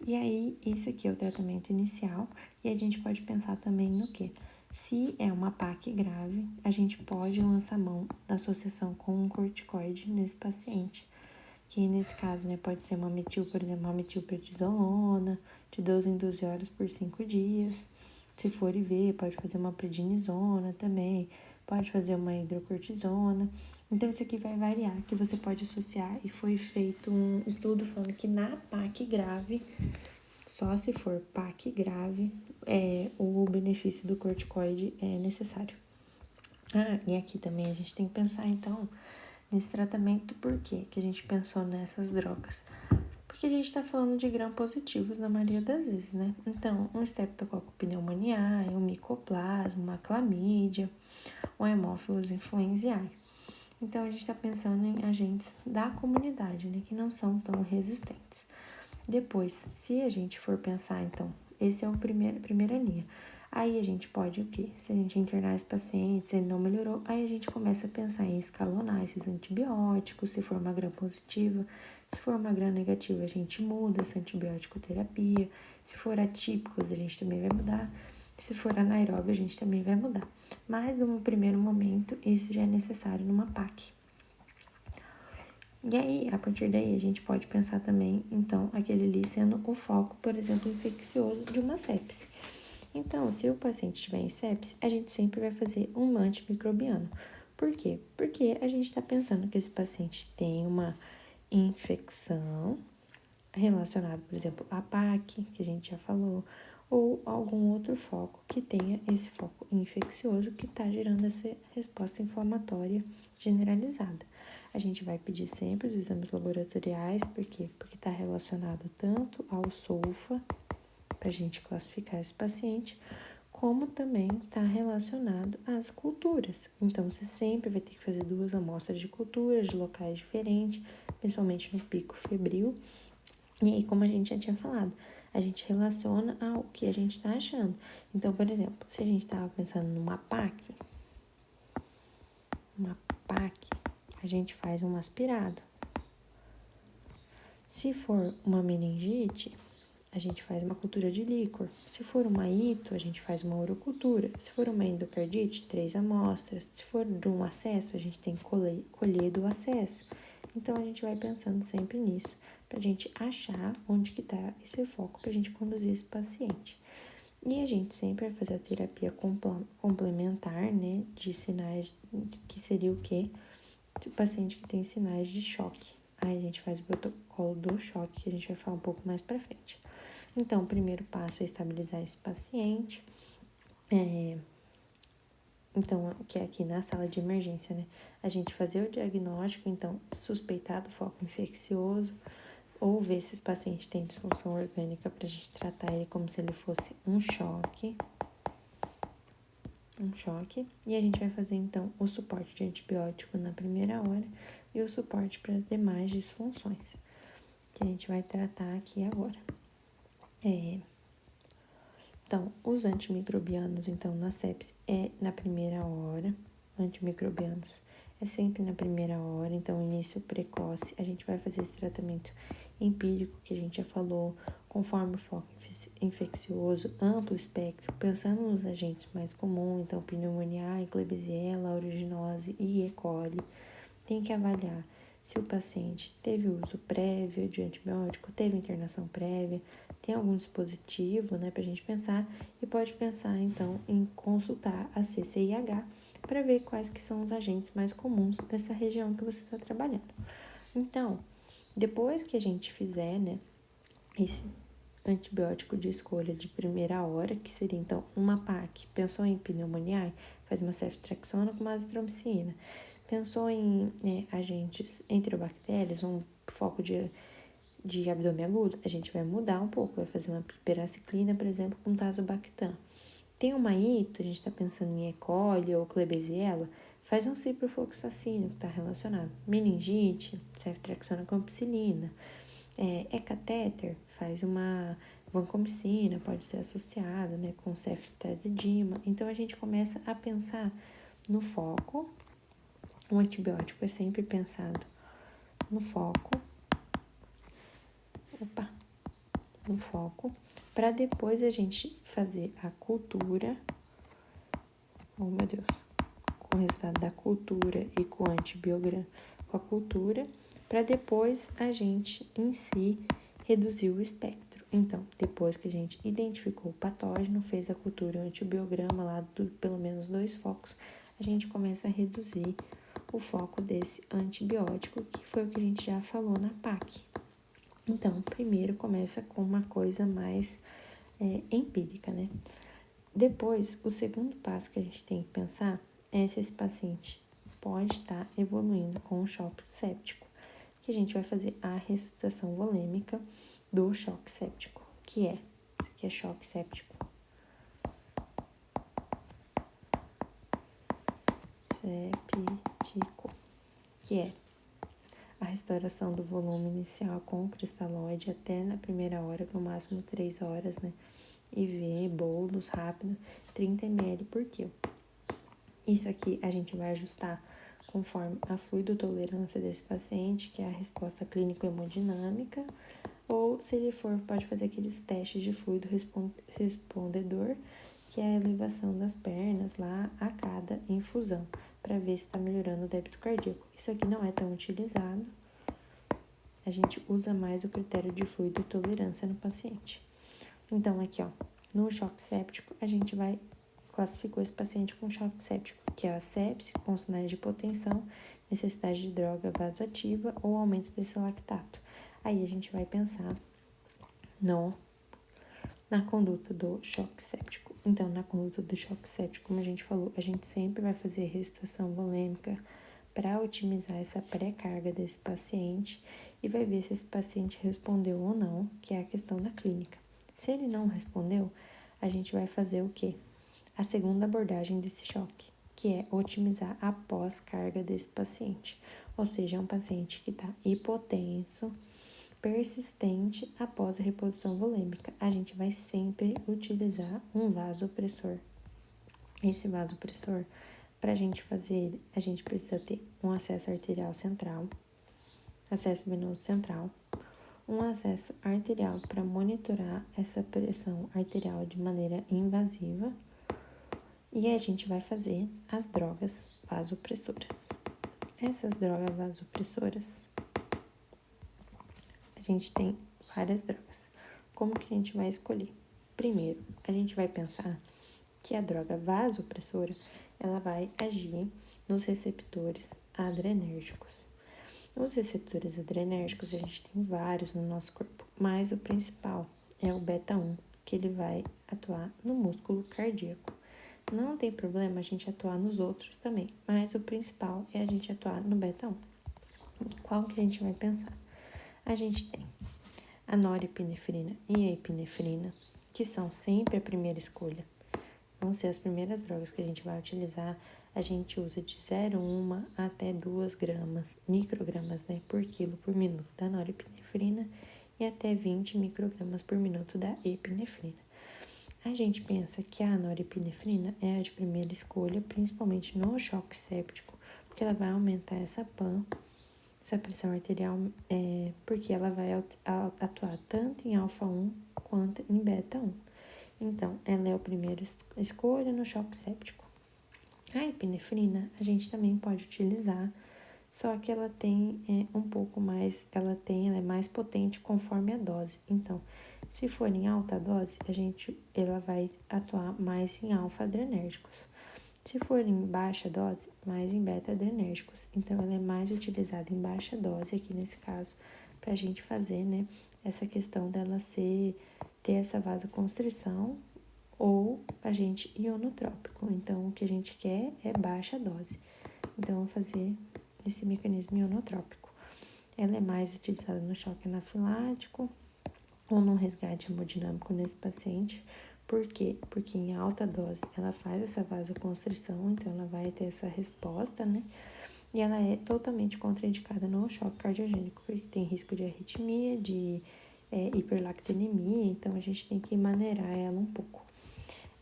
E aí, esse aqui é o tratamento inicial, e a gente pode pensar também no que? Se é uma PAC grave, a gente pode lançar mão da associação com um corticoide nesse paciente, que nesse caso, né, pode ser por exemplo, uma metilprednisolona, de 12 em 12 horas por 5 dias. Se for IV, pode fazer uma prednisona também, pode fazer uma hidrocortisona. Então, isso aqui vai variar, que você pode associar, e foi feito um estudo falando que na PAC grave, só se for PAC grave, o benefício do corticoide é necessário. E aqui também a gente tem que pensar, então, nesse tratamento. Por quê que a gente pensou nessas drogas? Porque a gente tá falando de gram-positivos na maioria das vezes, né? Então, um Streptococcus pneumoniae, um Mycoplasma, uma clamídia, um Haemophilus influenzae. Então, a gente tá pensando em agentes da comunidade, né? Que não são tão resistentes. Depois, se a gente for pensar, então, esse é a primeira linha. Aí a gente pode o quê? Se a gente internar esse paciente, se ele não melhorou, aí a gente começa a pensar em escalonar esses antibióticos, se for uma gram positiva. Se for uma gram negativa, a gente muda essa antibiótico terapia. Se for atípicos, a gente também vai mudar. Se for anaeróbio, a gente também vai mudar. Mas, no primeiro momento, isso já é necessário numa PAC. E aí, a partir daí, a gente pode pensar também, então, aquele ali sendo o foco, por exemplo, infeccioso de uma sepse. Então, se o paciente tiver em sepse, a gente sempre vai fazer um antimicrobiano. Por quê? Porque a gente está pensando que esse paciente tem uma infecção relacionada, por exemplo, à PAC, que a gente já falou, ou algum outro foco que tenha esse foco infeccioso que está gerando essa resposta inflamatória generalizada. A gente vai pedir sempre os exames laboratoriais, por quê? Porque está relacionado tanto ao SOFA, para a gente classificar esse paciente, como também está relacionado às culturas. Então, você sempre vai ter que fazer 2 amostras de culturas de locais diferentes, principalmente no pico febril. E aí, como a gente já tinha falado, a gente relaciona ao que a gente está achando. Então, por exemplo, se a gente estava pensando numa PAC, a gente faz um aspirado. Se for uma meningite, a gente faz uma cultura de líquor. Se for uma ito, a gente faz uma urocultura. Se for uma endocardite, 3 amostras. Se for de um acesso, a gente tem que colher do acesso. Então, a gente vai pensando sempre nisso, para a gente achar onde que está esse foco, para a gente conduzir esse paciente. E a gente sempre vai fazer a terapia complementar, né, de sinais, que seria o quê? O paciente que tem sinais de choque. Aí a gente faz o protocolo do choque, que a gente vai falar um pouco mais pra frente. Então, o primeiro passo é estabilizar esse paciente. Então, que é aqui na sala de emergência, né? A gente fazer o diagnóstico, então, suspeitar do foco infeccioso, ou ver se esse paciente tem disfunção orgânica pra gente tratar ele como se ele fosse um choque. E a gente vai fazer, então, o suporte de antibiótico na primeira hora e o suporte para as demais disfunções, que a gente vai tratar aqui agora. Então, os antimicrobianos, então, na sepse é na primeira hora. Antimicrobianos é sempre na primeira hora, então, início precoce. A gente vai fazer esse tratamento empírico, que a gente já falou, conforme o foco infeccioso, amplo espectro, pensando nos agentes mais comuns, então, pneumonia, Klebsiella, aeruginosa e E. coli. Tem que avaliar se o paciente teve uso prévio de antibiótico, teve internação prévia, tem algum dispositivo, né, para a gente pensar, e pode pensar, então, em consultar a CCIH para ver quais que são os agentes mais comuns dessa região que você está trabalhando. Então, depois que a gente fizer, né, esse antibiótico de escolha de primeira hora, que seria, então, uma PAC, pensou em pneumoniae, faz uma ceftriaxona com uma azitromicina. Pensou em agentes enterobactérias, um foco de abdômen agudo, a gente vai mudar um pouco, vai fazer uma piraciclina, por exemplo, com tazobactam. Tem uma ito, a gente está pensando em E. coli ou Klebsiella, faz um ciprofloxacino que está relacionado. Meningite, ceftriaxona com ampicilina. Catéter, faz uma vancomicina, pode ser associado, né, com ceftazidima. Então, a gente começa a pensar no foco. O antibiótico é sempre pensado no foco, para depois a gente fazer a cultura, oh meu Deus, com o resultado da cultura e com o antibiograma, com a cultura, para depois a gente em si reduzir o espectro. Então, depois que a gente identificou o patógeno, fez a cultura e o antibiograma lá de pelo menos 2 focos, a gente começa a reduzir o foco desse antibiótico, que foi o que a gente já falou na PAC. Então, primeiro começa com uma coisa mais empírica, né? Depois, o segundo passo que a gente tem que pensar é se esse paciente pode estar evoluindo com um choque séptico, que a gente vai fazer a ressuscitação volêmica do choque séptico, que é, isso aqui é choque séptico. Séptico, que é a restauração do volume inicial com o cristalóide até na primeira hora, no máximo 3 horas, né? IV, bolos rápido, 30 ml por quilo. Isso aqui a gente vai ajustar conforme a fluidotolerância desse paciente, que é a resposta clínico-hemodinâmica, ou se ele for, pode fazer aqueles testes de fluido respondedor, que é a elevação das pernas lá a cada infusão, para ver se está melhorando o débito cardíaco. Isso aqui não é tão utilizado, a gente usa mais o critério de fluidotolerância no paciente. Então, aqui, ó, no choque séptico, a gente classificou esse paciente com choque séptico, que é a sepse com sinais de hipotensão, necessidade de droga vasoativa ou aumento desse lactato. Aí a gente vai pensar na conduta do choque séptico. Então, na conduta do choque séptico, como a gente falou, a gente sempre vai fazer ressuscitação volêmica para otimizar essa pré-carga desse paciente e vai ver se esse paciente respondeu ou não, que é a questão da clínica. Se ele não respondeu, a gente vai fazer o quê? A segunda abordagem desse choque, que é otimizar a pós-carga desse paciente. Ou seja, é um paciente que está hipotenso, persistente após a reposição volêmica. A gente vai sempre utilizar um vasopressor. Esse vasopressor, para a gente fazer ele, a gente precisa ter um acesso arterial central, acesso venoso central, um acesso arterial para monitorar essa pressão arterial de maneira invasiva, e a gente vai fazer as drogas vasopressoras. Essas drogas vasopressoras, a gente tem várias drogas. Como que a gente vai escolher? Primeiro, a gente vai pensar que a droga vasopressora, ela vai agir nos receptores adrenérgicos. Os receptores adrenérgicos, a gente tem vários no nosso corpo, mas o principal é o beta-1, que ele vai atuar no músculo cardíaco. Não tem problema a gente atuar nos outros também, mas o principal é a gente atuar no beta-1. Qual que a gente vai pensar? A gente tem a norepinefrina e a epinefrina, que são sempre a primeira escolha. Vão ser as primeiras drogas que a gente vai utilizar. A gente usa de 0,1 até 2 microgramas, né, por quilo por minuto da norepinefrina e até 20 microgramas por minuto da epinefrina. A gente pensa que a norepinefrina é a de primeira escolha, principalmente no choque séptico, porque ela vai aumentar essa PAN, essa pressão arterial, porque ela vai atuar tanto em alfa-1 quanto em beta-1. Então, ela é a primeira escolha no choque séptico. A epinefrina, a gente também pode utilizar só que ela tem um pouco mais, ela é mais potente conforme a dose. Então, se for em alta dose, ela vai atuar mais em alfa-adrenérgicos. Se for em baixa dose, mais em beta-adrenérgicos. Então, ela é mais utilizada em baixa dose, aqui nesse caso, para a gente fazer, né, essa questão dela ter essa vasoconstrição ou agente ionotrópico. Então, o que a gente quer é baixa dose. Então, vamos fazer esse mecanismo ionotrópico. Ela é mais utilizada no choque anafilático ou no resgate hemodinâmico nesse paciente. Por quê? Porque em alta dose ela faz essa vasoconstrição, então ela vai ter essa resposta, né? E ela é totalmente contraindicada no choque cardiogênico, porque tem risco de arritmia, de hiperlactemia, então a gente tem que maneirar ela um pouco.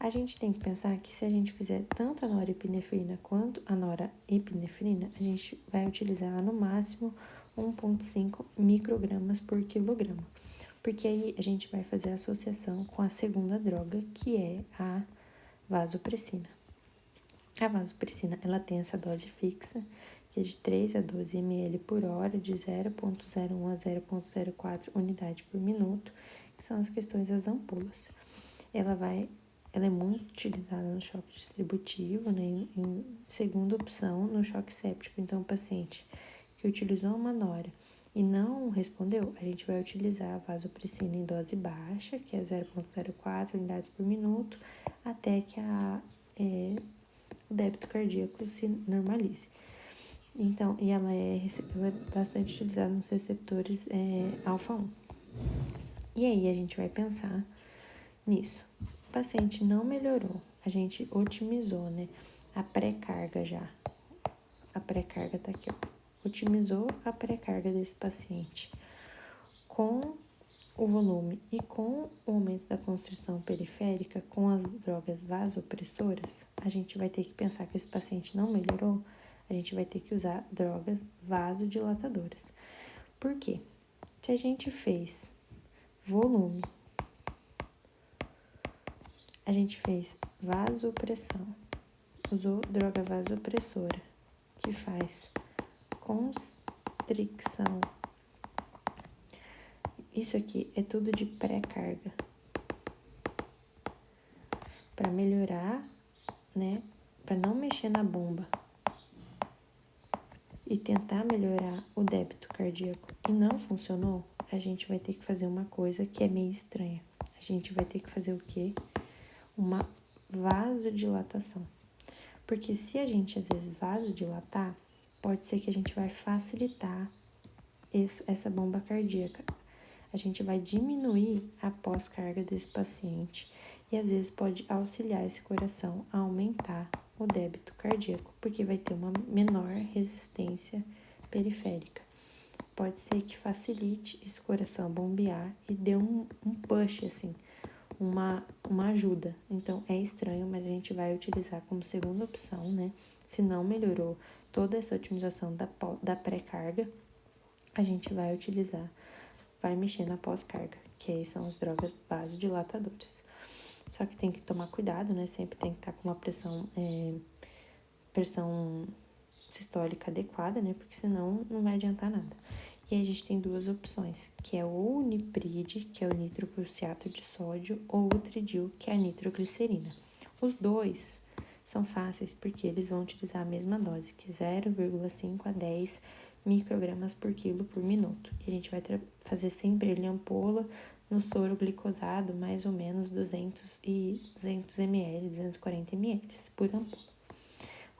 A gente tem que pensar que se a gente fizer tanto a norepinefrina quanto a noraepinefrina, a gente vai utilizar no máximo 1,5 microgramas por quilograma. Porque aí a gente vai fazer a associação com a segunda droga, que é a vasopressina. A vasopressina, ela tem essa dose fixa, que é de 3 a 12 ml por hora, de 0,01 a 0,04 unidade por minuto, que são as questões das ampolas. Ela é muito utilizada no choque distributivo, né, em segunda opção no choque séptico. Então, o paciente que utilizou uma nora e não respondeu, a gente vai utilizar a vasopressina em dose baixa, que é 0,04 unidades por minuto, até que o débito cardíaco se normalize. Então, e ela é bastante utilizada nos receptores alfa-1. E aí a gente vai pensar nisso. O paciente não melhorou, a gente otimizou, né? A pré-carga já. A pré-carga tá aqui, ó. Otimizou a pré-carga desse paciente. Com o volume e com o aumento da constrição periférica, com as drogas vasopressoras, a gente vai ter que pensar que esse paciente não melhorou, a gente vai ter que usar drogas vasodilatadoras. Por quê? Se a gente fez volume, a gente fez vasopressão, usou droga vasopressora, que faz constricção. Isso aqui é tudo de pré-carga. Para melhorar, né? Para não mexer na bomba e tentar melhorar o débito cardíaco e não funcionou, a gente vai ter que fazer uma coisa que é meio estranha. A gente vai ter que fazer o quê? Uma vasodilatação. Porque se a gente, às vezes, vasodilatar, pode ser que a gente vai facilitar essa bomba cardíaca. A gente vai diminuir a pós-carga desse paciente e, às vezes, pode auxiliar esse coração a aumentar o débito cardíaco, porque vai ter uma menor resistência periférica. Pode ser que facilite esse coração a bombear e dê um push, assim, uma ajuda. Então, é estranho, mas a gente vai utilizar como segunda opção, né? Se não melhorou toda essa otimização da pré-carga, a gente vai utilizar, vai mexer na pós-carga, que aí são as drogas vasodilatadoras. Só que tem que tomar cuidado, né? Sempre tem que estar com uma pressão sistólica adequada, né? Porque senão não vai adiantar nada. E aí a gente tem duas opções, que é o Unipride, que é o nitroprussiato de sódio, ou o Tridil, que é a nitroglicerina. Os dois são fáceis porque eles vão utilizar a mesma dose, que é 0,5 a 10 microgramas por quilo por minuto. E a gente vai fazer sempre ele em ampola no soro glicosado, mais ou menos 200 ml, 240 ml por ampola.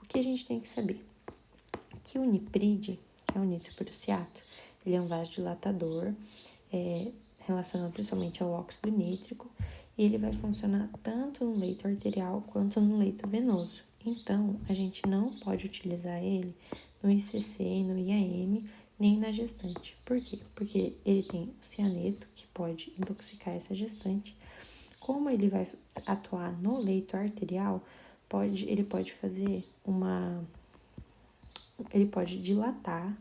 O que a gente tem que saber? Que o Unipride, que é o nitroprussiato, ele é um vasodilatador, relacionado principalmente ao óxido nítrico, e ele vai funcionar tanto no leito arterial quanto no leito venoso. Então, a gente não pode utilizar ele no ICC, no IAM, nem na gestante. Por quê? Porque ele tem o cianeto, que pode intoxicar essa gestante. Como ele vai atuar no leito arterial, ele pode fazer ele pode dilatar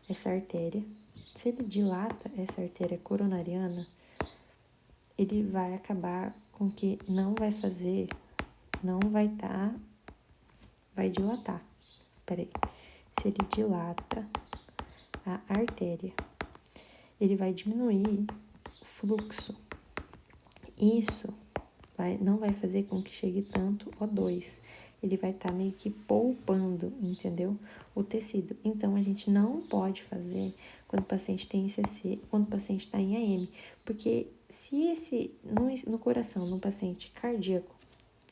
essa artéria. Se ele dilata essa artéria coronariana, ele vai acabar com que vai dilatar. Espera aí. se ele dilata a artéria, ele vai diminuir o fluxo. Isso não vai fazer com que chegue tanto O2. Ele vai estar meio que poupando, entendeu? O tecido. Então, a gente não pode fazer quando o paciente tem ICC, quando o paciente está em AM. Porque se no coração, num paciente cardíaco,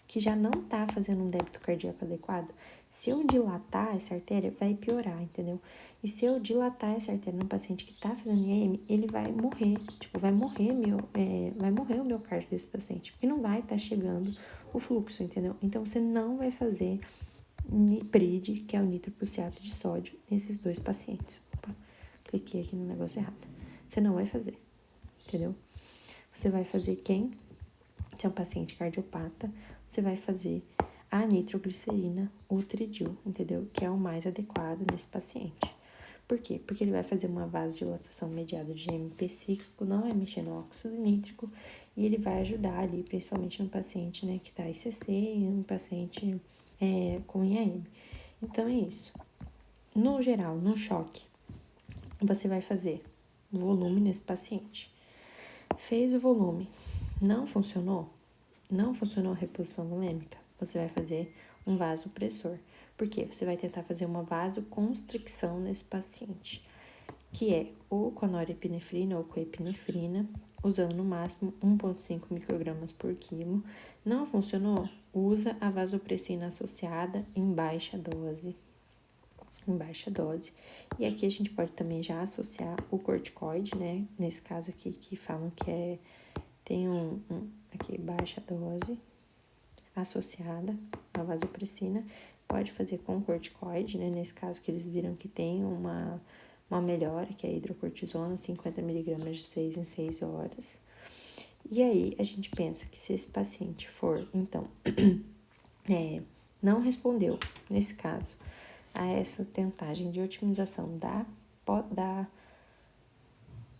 que já não tá fazendo um débito cardíaco adequado, se eu dilatar essa artéria, vai piorar, entendeu? E se eu dilatar essa artéria num paciente que tá fazendo IAM, ele vai morrer. Tipo, vai morrer o miocárdio desse paciente, porque não vai estar chegando o fluxo, entendeu? Então, você não vai fazer NIPRID, que é o nitroprusiato de sódio, nesses 2 pacientes. Opa, cliquei aqui no negócio errado. Você não vai fazer, entendeu? Você vai fazer quem? Se é um paciente cardiopata, você vai fazer a nitroglicerina ou tridil, entendeu? Que é o mais adequado nesse paciente. Por quê? Porque ele vai fazer uma vasodilatação mediada de GMP cíclico, não vai mexer no óxido nítrico e ele vai ajudar ali, principalmente no paciente, né, que tá ICC e no paciente com IAM. Então é isso. No geral, no choque, você vai fazer volume nesse paciente. Fez o volume, não funcionou a reposição volêmica, você vai fazer um vasopressor. Por quê? Você vai tentar fazer uma vasoconstricção nesse paciente, que é ou com a norepinefrina ou com a epinefrina, usando no máximo 1,5 microgramas por quilo. Não funcionou? Usa a vasopressina associada em baixa dose. E aqui a gente pode também já associar o corticoide, né? Nesse caso aqui, que falam que tem aqui, baixa dose associada à vasopressina, pode fazer com corticoide, né? Nesse caso que eles viram que tem uma melhora, que é a hidrocortisona, 50 miligramas de 6 em 6 horas. E aí, a gente pensa que se esse paciente for, então, não respondeu, nesse caso, a essa tentagem de otimização da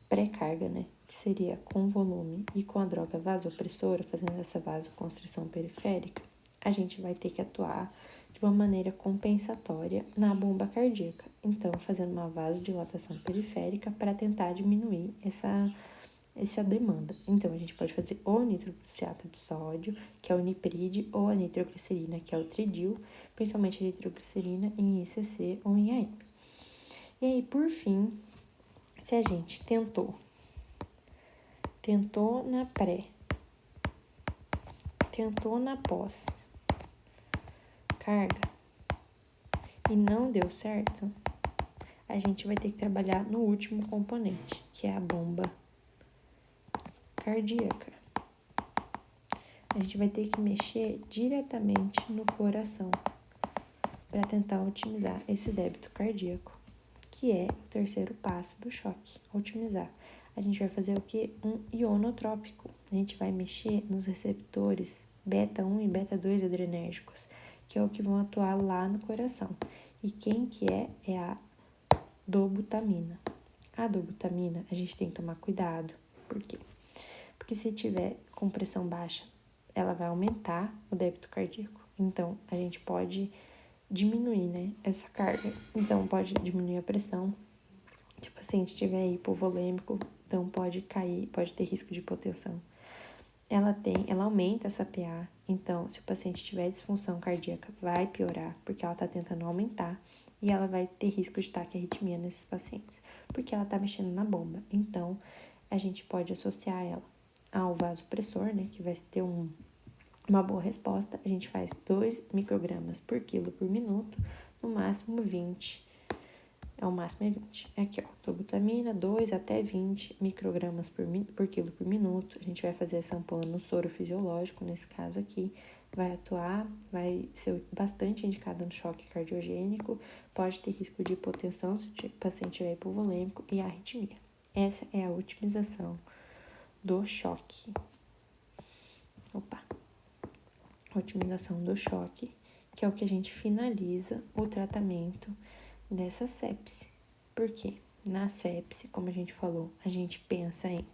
pré-carga, né? Que seria com volume e com a droga vasopressora, fazendo essa vasoconstrição periférica, a gente vai ter que atuar de uma maneira compensatória na bomba cardíaca. Então, fazendo uma vasodilatação periférica para tentar diminuir essa demanda. Então, a gente pode fazer ou nitroprusiato de sódio, que é o NIPRID, ou a nitroglicerina, que é o tridil, principalmente a nitroglicerina em ICC ou em AM. E aí, por fim, se a gente tentou na pré, tentou na pós, carga, e não deu certo, a gente vai ter que trabalhar no último componente, que é a bomba cardíaca. A gente vai ter que mexer diretamente no coração para tentar otimizar esse débito cardíaco, que é o terceiro passo do choque, otimizar. A gente vai fazer o que? Um ionotrópico. A gente vai mexer nos receptores beta 1 e beta 2 adrenérgicos, que é o que vão atuar lá no coração. E quem que é? É a dobutamina. A dobutamina, a gente tem que tomar cuidado. Por quê? Porque se tiver com pressão baixa, ela vai aumentar o débito cardíaco. Então, a gente pode diminuir, né, essa carga. Então, pode diminuir a pressão. Se o paciente estiver hipovolêmico, então pode cair, pode ter risco de hipotensão. Ela aumenta essa PA, então se o paciente tiver disfunção cardíaca, vai piorar, porque ela está tentando aumentar, e ela vai ter risco de taquiarritmia nesses pacientes, porque ela está mexendo na bomba. Então, a gente pode associar ela ao vasopressor, né, que vai ter uma boa resposta. A gente faz 2 microgramas por quilo por minuto, no máximo 20. O máximo é 20. Aqui, ó, dobutamina, 2 até 20 microgramas por quilo por minuto. A gente vai fazer essa ampola no soro fisiológico, nesse caso aqui. Vai atuar, vai ser bastante indicada no choque cardiogênico, pode ter risco de hipotensão se o paciente tiver hipovolêmico e arritmia. Essa é a otimização do choque. Otimização do choque, que é o que a gente finaliza o tratamento dessa sepse. Por quê? Na sepse, como a gente falou, a gente pensa em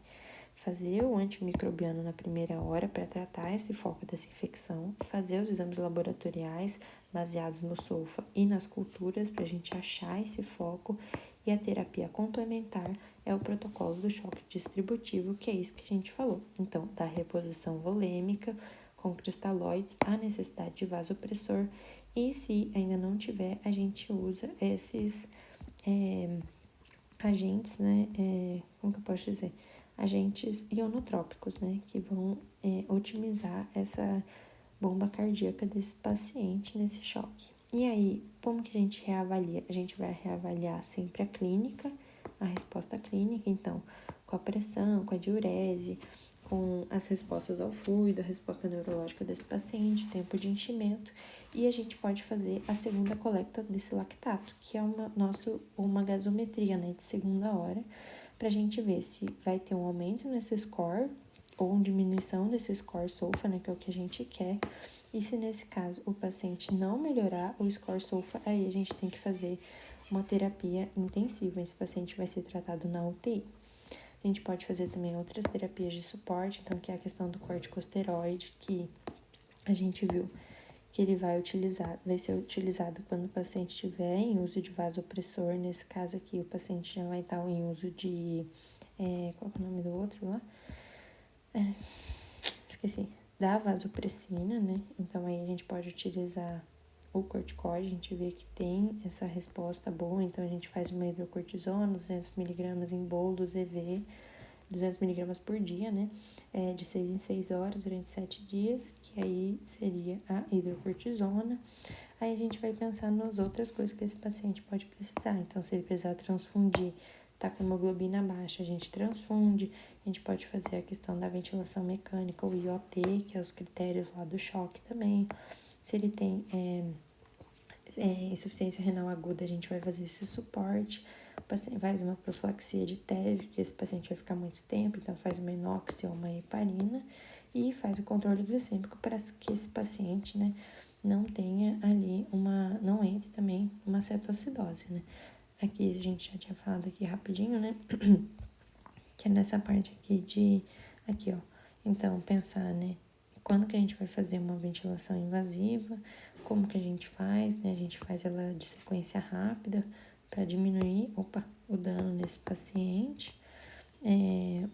fazer o antimicrobiano na primeira hora para tratar esse foco dessa infecção, fazer os exames laboratoriais baseados no SOFA e nas culturas para a gente achar esse foco, e a terapia complementar é o protocolo do choque distributivo, que é isso que a gente falou. Então, da reposição volêmica com cristalóides, a necessidade de vasopressor, e se ainda não tiver, a gente usa esses agentes, né, como que eu posso dizer? Agentes ionotrópicos, né, que vão otimizar essa bomba cardíaca desse paciente nesse choque. E aí, como que a gente reavalia? A gente vai reavaliar sempre a clínica, a resposta clínica, então, com a pressão, com a diurese, com as respostas ao fluido, a resposta neurológica desse paciente, tempo de enchimento, e a gente pode fazer a segunda coleta desse lactato, que é uma gasometria, né, de segunda hora, para a gente ver se vai ter um aumento nesse score ou uma diminuição desse score SOFA, né, que é o que a gente quer. E se nesse caso o paciente não melhorar o score SOFA, aí a gente tem que fazer uma terapia intensiva. Esse paciente vai ser tratado na UTI. A gente pode fazer também outras terapias de suporte, então que é a questão do corticosteroide, que a gente viu que ele vai ser utilizado quando o paciente estiver em uso de vasopressor. Nesse caso aqui, o paciente já vai estar em uso de... qual é o nome do outro lá? Esqueci. Da vasopressina, né? Então, aí a gente pode utilizar o corticoide, a gente vê que tem essa resposta boa, então a gente faz uma hidrocortisona, 200mg em bolos EV, 200mg por dia, né? De 6 em 6 horas, durante 7 dias, que aí seria a hidrocortisona. Aí a gente vai pensar nas outras coisas que esse paciente pode precisar. Então, se ele precisar transfundir, tá com hemoglobina baixa, a gente transfunde. A gente pode fazer a questão da ventilação mecânica, o IOT, que é os critérios lá do choque também. Se ele tem insuficiência renal aguda, a gente vai fazer esse suporte. O paciente faz uma profilaxia de TEV, que esse paciente vai ficar muito tempo, então faz uma inox ou uma heparina, e faz o controle glicêmico para que esse paciente, né, não tenha ali não entre também uma cetoacidose, né. Aqui a gente já tinha falado aqui rapidinho, né, que é nessa parte aqui, ó. Então, pensar, né, quando que a gente vai fazer uma ventilação invasiva, como que a gente faz, né, a gente faz ela de sequência rápida para diminuir, o dano nesse paciente,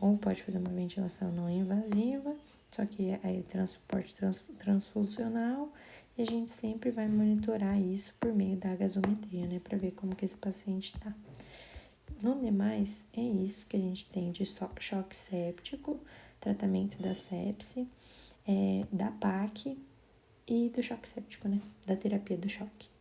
ou pode fazer uma ventilação não invasiva, só que aí o transporte transfusional, e a gente sempre vai monitorar isso por meio da gasometria, né, para ver como que esse paciente tá. No demais, é isso que a gente tem de choque séptico, tratamento da sepse, da PAC e do choque séptico, né? Da terapia do choque.